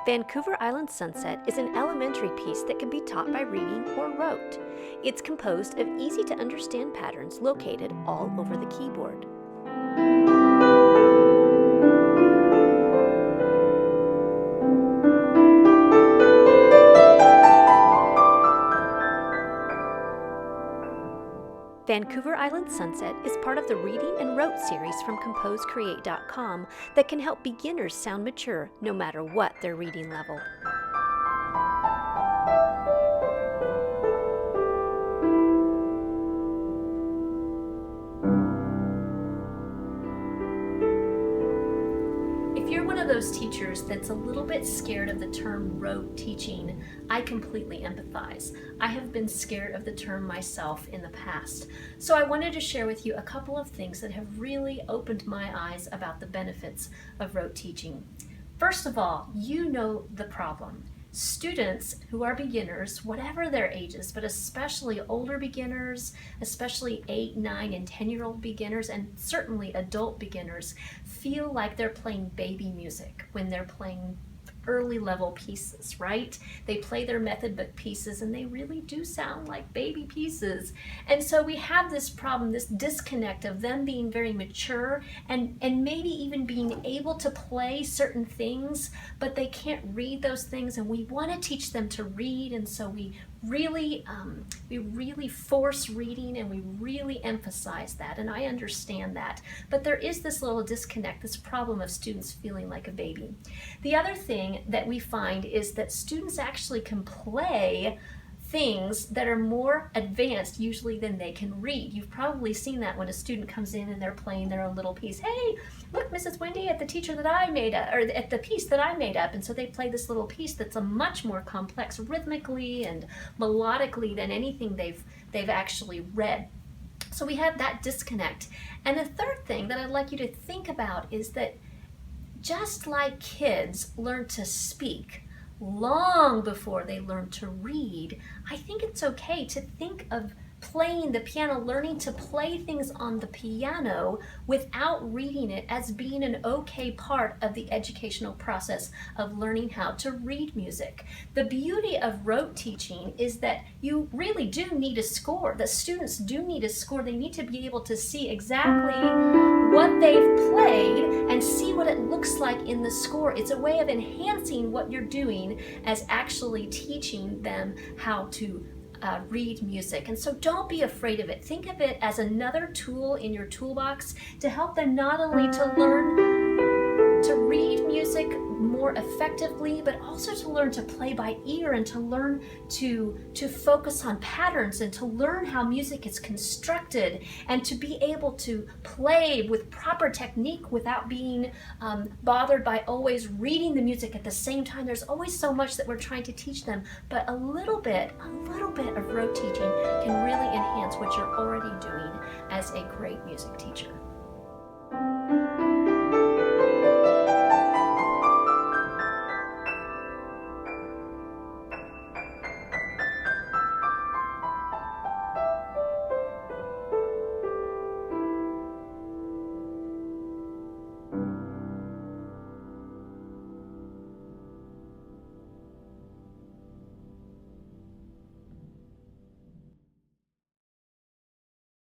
Vancouver Island Sunset is an elementary piece that can be taught by reading or rote. It's composed of easy-to-understand patterns located all over the keyboard. Vancouver Island Sunset is part of the Reading and Rote series from ComposeCreate.com that can help beginners sound mature no matter what their reading level. If you're one of those teachers that's a little bit scared of the term rote teaching, I completely empathize. I have been scared of the term myself in the past. So I wanted to share with you a couple of things that have really opened my eyes about the benefits of rote teaching. First of all, you know the problem. Students who are beginners, whatever their ages, but especially older beginners, especially 8, 9, and 10-year-old beginners, and certainly adult beginners, feel like they're playing baby music when they're playing early level pieces, right? They play their method book pieces and they really do sound like baby pieces. And so we have this problem, this disconnect of them being very mature and maybe even being able to play certain things, but they can't read those things, and we want to teach them to read, and so we really force reading and we really emphasize that, and I understand that. But there is this little disconnect, this problem of students feeling like a baby. The other thing that we find is that students actually can play things that are more advanced usually than they can read. You've probably seen that when a student comes in and they're playing their own little piece. Hey, look, Mrs. Wendy, at the teacher that I made up, or at the piece that I made up. And so they play this little piece that's a much more complex rhythmically and melodically than anything they've actually read. So we have that disconnect. And the third thing that I'd like you to think about is that just like kids learn to speak long before they learn to read, I think it's okay to think of playing the piano, learning to play things on the piano without reading it, as being an okay part of the educational process of learning how to read music. The beauty of rote teaching is that you really do need a score. The students do need a score. They need to be able to see exactly what they've played and see what it looks like in the score. It's a way of enhancing what you're doing as actually teaching them how to read music. And so don't be afraid of it. Think of it as another tool in your toolbox to help them not only to learn to read music more effectively, but also to learn to play by ear and to learn to focus on patterns and to learn how music is constructed and to be able to play with proper technique without being bothered by always reading the music at the same time. There's always so much that we're trying to teach them, but a little bit of rote teaching can really enhance what you're already doing as a great music teacher.